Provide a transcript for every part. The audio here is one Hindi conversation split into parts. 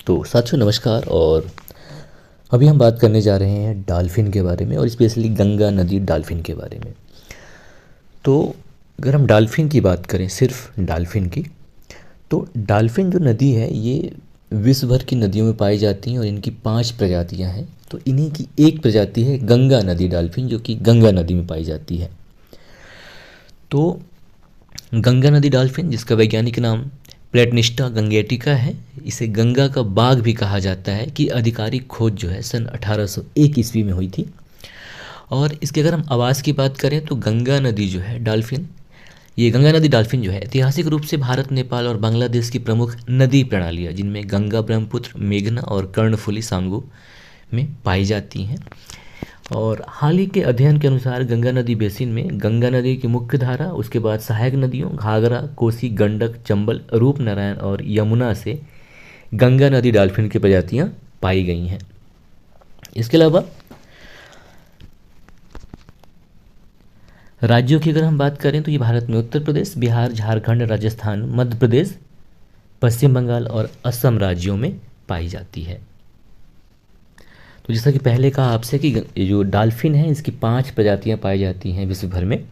तो साथियों नमस्कार। और अभी हम बात करने जा रहे हैं डॉल्फिन के बारे में और स्पेशली गंगा नदी डॉल्फिन के बारे में। तो अगर हम डॉल्फिन की बात करें, सिर्फ डॉल्फिन की, तो डॉल्फिन जो नदी है ये विश्व भर की नदियों में पाई जाती हैं और इनकी 5 प्रजातियां हैं। तो इन्हीं की एक प्रजाति है गंगा नदी डॉल्फिन, जो कि गंगा नदी में पाई जाती है। तो गंगा नदी डॉल्फिन, जिसका वैज्ञानिक नाम प्लेटनिस्टा गंगेटिका है, इसे गंगा का बाघ भी कहा जाता है, कि आधिकारिक खोज जो है सन 1801 ईस्वी में हुई थी। और इसके अगर हम आवास की बात करें तो गंगा नदी जो है डॉल्फिन, ये गंगा नदी डॉल्फिन जो है ऐतिहासिक रूप से भारत, नेपाल और बांग्लादेश की प्रमुख नदी प्रणाली है, जिनमें गंगा, ब्रह्मपुत्र, मेघना और कर्णफुली सांगो में पाई जाती हैं। और हाल ही के अध्ययन के अनुसार गंगा नदी बेसिन में गंगा नदी की मुख्य धारा, उसके बाद सहायक नदियों घाघरा, कोसी, गंडक, चंबल, रूपनारायण और यमुना से गंगा नदी डॉल्फिन की प्रजातियां पाई गई हैं। इसके अलावा राज्यों की अगर हम बात करें तो ये भारत में उत्तर प्रदेश, बिहार, झारखंड, राजस्थान, मध्य प्रदेश, पश्चिम बंगाल और असम राज्यों में पाई जाती है। तो जैसा कि पहले कहा आपसे कि ये जो डॉल्फिन है इसकी 5 प्रजातियां पाई जाती हैं विश्व भर में।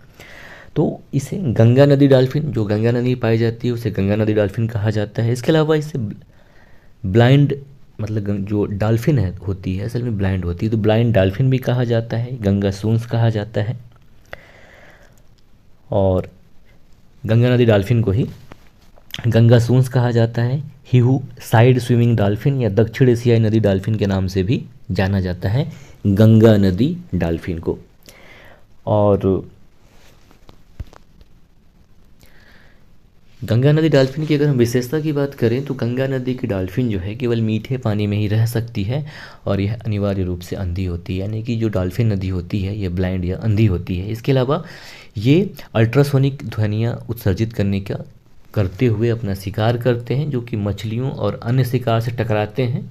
तो इसे गंगा नदी डॉल्फिन, जो गंगा नदी पाई जाती है उसे गंगा नदी डॉल्फिन कहा जाता है। इसके अलावा इसे ब्लाइंड, मतलब जो डॉल्फिन है होती है असल में ब्लाइंड होती है, तो ब्लाइंड डॉल्फिन भी कहा जाता है, गंगा सूंस कहा जाता है। और गंगा नदी डॉल्फिन को ही गंगा सूंस कहा जाता है। हिहू साइड स्विमिंग डॉल्फिन या दक्षिण एशियाई नदी डॉल्फिन के नाम से भी जाना जाता है गंगा नदी डॉल्फिन को। और गंगा नदी डॉल्फिन की अगर हम विशेषता की बात करें तो गंगा नदी की डॉल्फिन जो है केवल मीठे पानी में ही रह सकती है और यह अनिवार्य रूप से अंधी होती है, यानी कि जो डॉल्फिन नदी होती है ये ब्लाइंड या अंधी होती है। इसके अलावा ये अल्ट्रासोनिक ध्वनियाँ उत्सर्जित करते हुए अपना शिकार करते हैं, जो कि मछलियों और अन्य शिकार से टकराते हैं,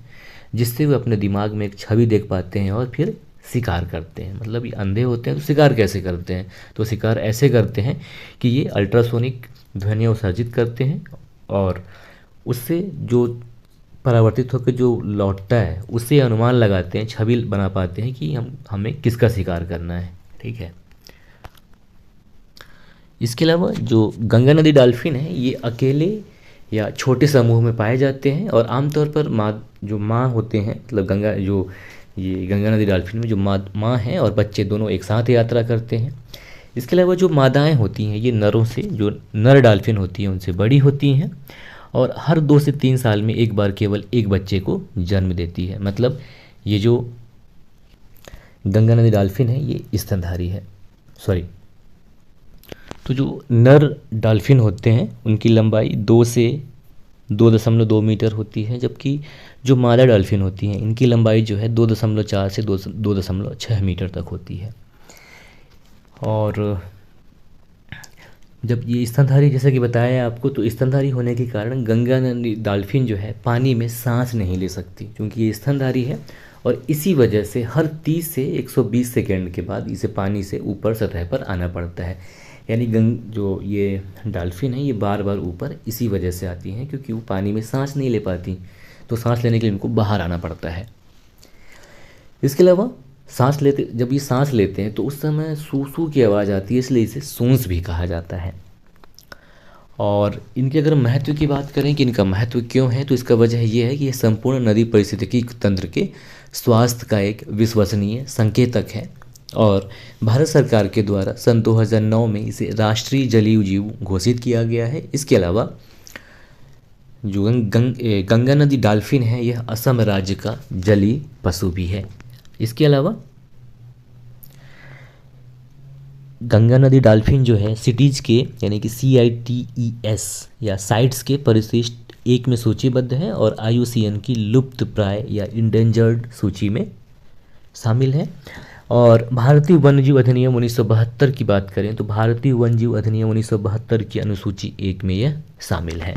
जिससे वे अपने दिमाग में एक छवि देख पाते हैं और फिर शिकार करते हैं। मतलब ये अंधे होते हैं तो शिकार कैसे करते हैं? तो शिकार ऐसे करते हैं कि ये अल्ट्रासोनिक ध्वनियाँ उत्सर्जित करते हैं और उससे जो परावर्तित होकर जो लौटता है उससे अनुमान लगाते हैं, छवि बना पाते हैं कि हमें किसका शिकार करना है। ठीक है। इसके अलावा जो गंगा नदी डॉल्फिन है ये अकेले या छोटे समूह में पाए जाते हैं और आमतौर पर माँ होते हैं, मतलब ये गंगा नदी डॉल्फिन में जो माँ हैं और बच्चे दोनों एक साथ यात्रा करते हैं। इसके अलावा जो मादाएँ होती हैं ये नरों से, जो नर डॉल्फिन होती हैं उनसे बड़ी होती हैं और हर 2 से 3 साल में एक बार केवल एक बच्चे को जन्म देती है। मतलब ये जो गंगा नदी डॉल्फिन है ये स्तनधारी है। तो जो नर डॉल्फिन होते हैं उनकी लंबाई 2 से 2.2 मीटर होती है, जबकि जो मादा डॉल्फिन होती हैं इनकी लंबाई जो है 2.4 से 2.6 मीटर तक होती है। और जब ये स्तनधारी, जैसा कि बताया आपको, तो स्तनधारी होने के कारण गंगा नदी डॉल्फिन जो है पानी में सांस नहीं ले सकती, क्योंकि ये स्तनधारी है और इसी वजह से हर 30 से 120 सेकेंड के बाद इसे पानी से ऊपर सतह पर आना पड़ता है। यानी जो ये डॉल्फिन है ये बार बार ऊपर इसी वजह से आती हैं, क्योंकि वो पानी में सांस नहीं ले पाती, तो सांस लेने के लिए उनको बाहर आना पड़ता है। इसके अलावा जब ये सांस लेते हैं तो उस समय सू सू की आवाज़ आती है, इसलिए इसे सूंस भी कहा जाता है। और इनके अगर महत्व की बात करें कि इनका महत्व क्यों है, तो इसका वजह ये है कि ये संपूर्ण नदी पारिस्थितिकी तंत्र के स्वास्थ्य का एक विश्वसनीय संकेतक है और भारत सरकार के द्वारा सन 2009 में इसे राष्ट्रीय जलीय जीव घोषित किया गया है। इसके अलावा जो गंगा नदी डॉल्फिन है यह असम राज्य का जलीय पशु भी है। इसके अलावा गंगा नदी डॉल्फिन जो है सिटीज़ के, यानी कि CITES या साइट्स के परिशिष्ट 1 में सूचीबद्ध है और IUCN की लुप्त प्राय या इंडेंजर्ड सूची में शामिल है। और भारतीय वन्यजीव अधिनियम 1972 की बात करें तो भारतीय वन्यजीव अधिनियम 1972 की अनुसूची 1 में यह शामिल है।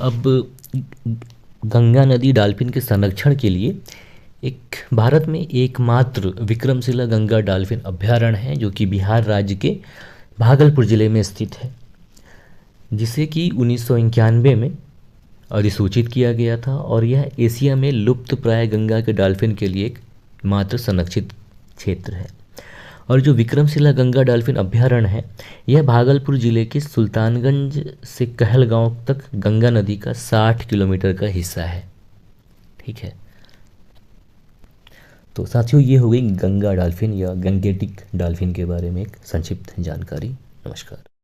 अब गंगा नदी डॉल्फिन के संरक्षण के लिए भारत में एकमात्र विक्रमशिला गंगा डॉल्फिन अभयारण्य है, जो कि बिहार राज्य के भागलपुर ज़िले में स्थित है, जिसे कि 1991 में अधिसूचित किया गया था और यह एशिया में लुप्त प्राय गंगा के डॉल्फिन के लिए एक मात्र संरक्षित क्षेत्र है। और जो विक्रमशिला गंगा डॉल्फिन अभयारण्य है, यह भागलपुर जिले के सुल्तानगंज से कहलगांव तक गंगा नदी का 60 किलोमीटर का हिस्सा है। ठीक है, तो साथियों ये हो गई गंगा डॉल्फिन या गंगेटिक डॉल्फिन के बारे में एक संक्षिप्त जानकारी। नमस्कार।